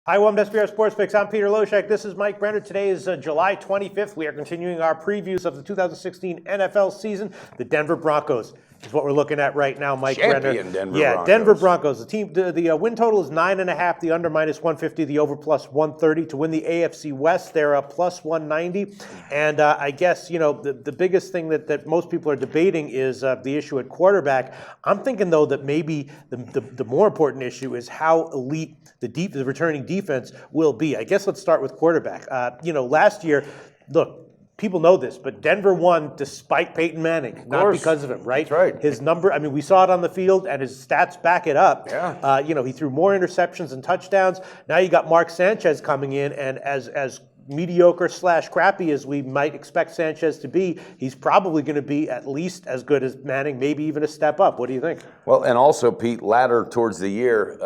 Hi, welcome to SBR Sports Picks. I'm Peter Loshak. This is Mike Brenner. Today is July 25th. We are continuing our previews of the 2016 NFL season. The Denver Broncos is what we're looking at right now, Mike Brenner. Denver Broncos. Denver Broncos. The team, the win total is 9.5. The under minus 150. The over plus 130 to win the AFC West. They're plus 190. And I guess the biggest thing that most people are debating is the issue at quarterback. I'm thinking though that maybe the more important issue is how elite the returning defense will be. I guess let's start with quarterback. Last year, look, people know this, but Denver won despite Peyton Manning, not because of him, right? That's right. His number, we saw it on the field, and his stats back it up. Yeah. He threw more interceptions and touchdowns. Now you got Mark Sanchez coming in, and as mediocre / crappy as we might expect Sanchez to be, he's probably going to be at least as good as Manning, maybe even a step up. What do you think? Well, and also, Pete, latter towards the year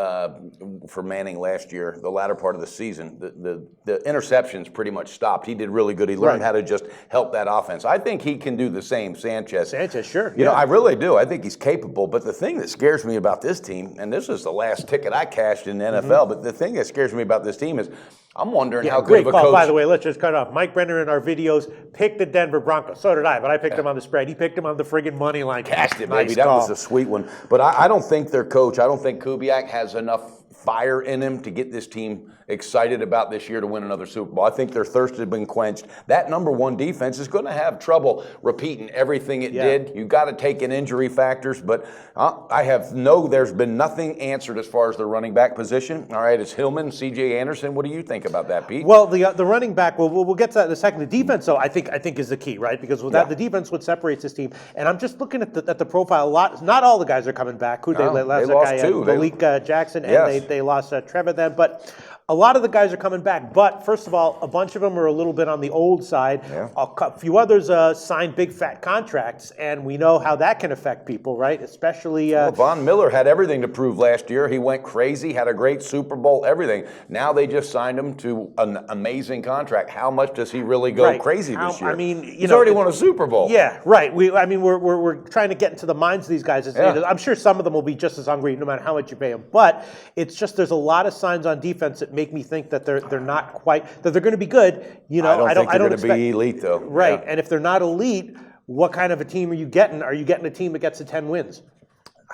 for Manning last year, the latter part of the season, the interceptions pretty much stopped. He did really good. He learned how to just help that offense. I think he can do the same, Sanchez. Sanchez, sure. I really do. I think he's capable. But the thing that scares me about this team, and this is the last ticket I cashed in the NFL, but the thing that scares me about this team is I'm wondering how good of a call, coach. By the way, let's just cut off. Mike Brenner in our videos picked the Denver Broncos. So did I, but I picked him on the spread. He picked him on the friggin' money line. Cashed it, nice baby. That call. was a sweet one. But I don't think their coach, I don't think Kubiak has enough fire in him to get this team excited about this year to win another Super Bowl. I think their thirst has been quenched. That number one defense is going to have trouble repeating everything it did. You've got to take in injury factors, but there's been nothing answered as far as the running back position. All right, it's Hillman, C.J. Anderson. What do you think about that, Pete? Well, the running back, we'll get to that in a second. The defense, though, I think is the key, right? Because without the defense, what separates this team. And I'm just looking at the profile a lot. Not all the guys are coming back. They lost two. Malik Jackson, and they lost Trevor then. But a lot of the guys are coming back, but first of all, a bunch of them are a little bit on the old side. Yeah. A few others signed big fat contracts, and we know how that can affect people, right? Especially Von Miller had everything to prove last year. He went crazy, had a great Super Bowl, everything. Now they just signed him to an amazing contract. How much does he really go crazy this year? He's already won a Super Bowl. Yeah, right. We're trying to get into the minds of these guys. I'm sure some of them will be just as hungry no matter how much you pay them. But it's just there's a lot of signs on defense that make me think that they're not quite, that they're going to be good. I don't think they're going to be elite, though. Right, and if they're not elite, what kind of a team are you getting? Are you getting a team that gets to 10 wins?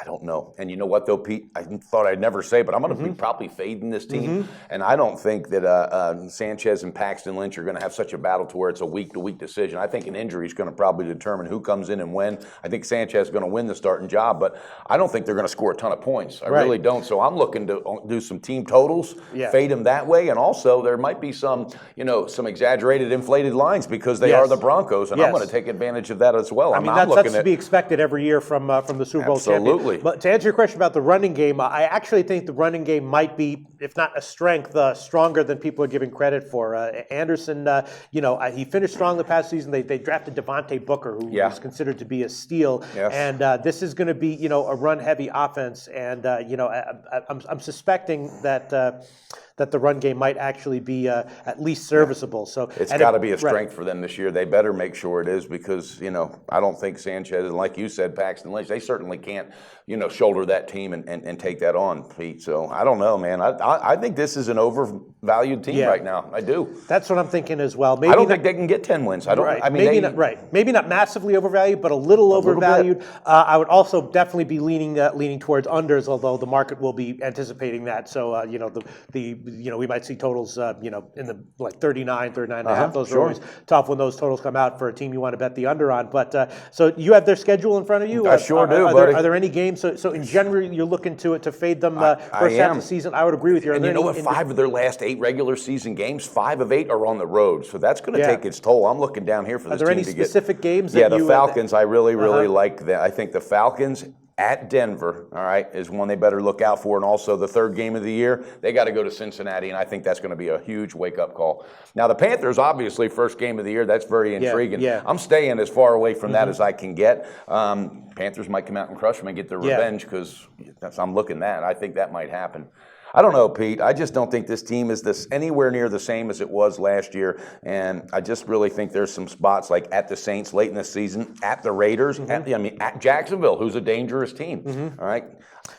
I don't know. And you know what, though, Pete? I thought I'd never say, but I'm going to be probably fading this team. And I don't think that Sanchez and Paxton Lynch are going to have such a battle to where it's a week-to-week decision. I think an injury is going to probably determine who comes in and when. I think Sanchez is going to win the starting job, but I don't think they're going to score a ton of points. I really don't. So I'm looking to do some team totals, fade them that way. And also, there might be some exaggerated, inflated lines because they are the Broncos, and I'm going to take advantage of that as well. That's to be expected every year from the Super Bowl champion. But to answer your question about the running game, I actually think the running game might be, if not a strength, stronger than people are giving credit for. Anderson, he finished strong the past season. They drafted Devontae Booker, who is considered to be a steal. Yes. And this is going to be, a run-heavy offense. And, I'm suspecting that the run game might actually be at least serviceable. So it's got to be a strength for them this year. They better make sure it is because, I don't think Sanchez, and like you said, Paxton Lynch, they certainly can't, shoulder that team and take that on, Pete. So I don't know, man. I think this is an overvalued team right now. I do. That's what I'm thinking as well. Maybe I don't think they can get 10 wins. I don't. Right. Maybe not massively overvalued, but a little overvalued. I would also definitely be leaning towards unders, although the market will be anticipating that. So we might see totals in the 39 and a half. Those are always tough when those totals come out for a team you want to bet the under on. But so you have their schedule in front of you. I sure do, buddy. Are there any games? So in general, you're looking to fade them first half of the season. I would agree with you. And you know what? 5 of their last 8 regular season games, 5 of 8 are on the road. So that's going to take its toll. I'm looking down here for this team to get. Are there any specific games? Yeah, the Falcons. I really like that. I think the Falcons at Denver, all right, is one they better look out for. And also the third game of the year, they got to go to Cincinnati, and I think that's going to be a huge wake-up call. Now, the Panthers, obviously, first game of the year, that's very intriguing. Yeah. I'm staying as far away from that as I can get. Panthers might come out and crush them and get their revenge because I'm looking at that. I think that might happen. I don't know, Pete. I just don't think this team is anywhere near the same as it was last year. And I just really think there's some spots like at the Saints late in the season, at the Raiders, at Jacksonville, who's a dangerous team. All right.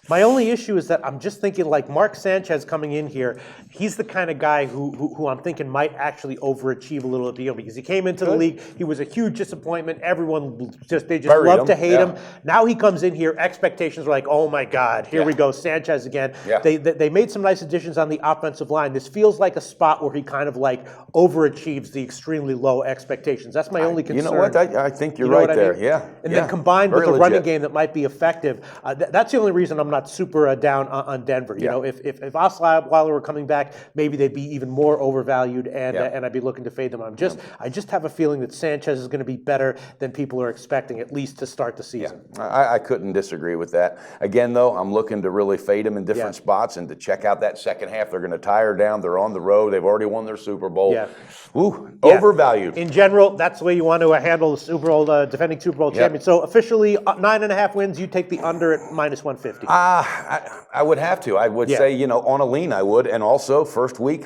My only issue is that I'm just thinking like Mark Sanchez coming in here, he's the kind of guy who I'm thinking might actually overachieve a little at the deal because he came into the league, he was a huge disappointment. Everyone they just Buried love him. to hate Yeah. him. Now he comes in here, expectations are like, oh my God, here we go, Sanchez again. Yeah. They made some nice additions on the offensive line. This feels like a spot where he kind of like overachieves the extremely low expectations. That's my only concern. You know what? I think you're You know right what I there. mean? Yeah. And yeah. then combined with Very a running legit. game that might be effective, that's the only reason I'm not super down on Denver. You know, if Osweiler were coming back, maybe they'd be even more overvalued, and I'd be looking to fade them. I just have a feeling that Sanchez is going to be better than people are expecting, at least to start the season. I couldn't disagree with that. Again, though, I'm looking to really fade them in different spots and to check out that second half. They're going to tire down. They're on the road. They've already won their Super Bowl. Yeah. Ooh, overvalued. In general, that's the way you want to handle the Super Bowl, defending Super Bowl champion. So officially, 9.5 wins. You take the under at minus 150. I would have to. I would say, you know, on a lean, I would. And also, first week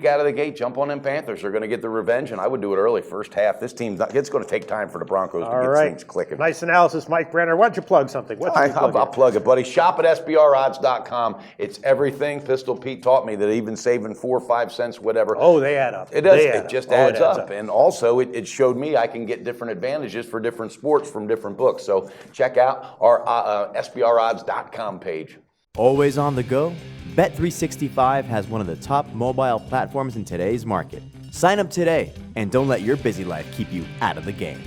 out of the gate, jump on them Panthers. They're going to get the revenge, and I would do it early, first half. This team's not, it's going to take time for the Broncos to get things clicking. Nice analysis, Mike Brenner. Why don't you plug something? I'll plug it, buddy. Shop at SBRodds.com. It's everything. Pistol Pete taught me that even saving 4 or 5 cents, whatever. Oh, they add up. It does. It just adds up. And also, it showed me I can get different advantages for different sports from different books. So check out our SBRodds.com page. Always on the go? Bet365 has one of the top mobile platforms in today's market. Sign up today and don't let your busy life keep you out of the game.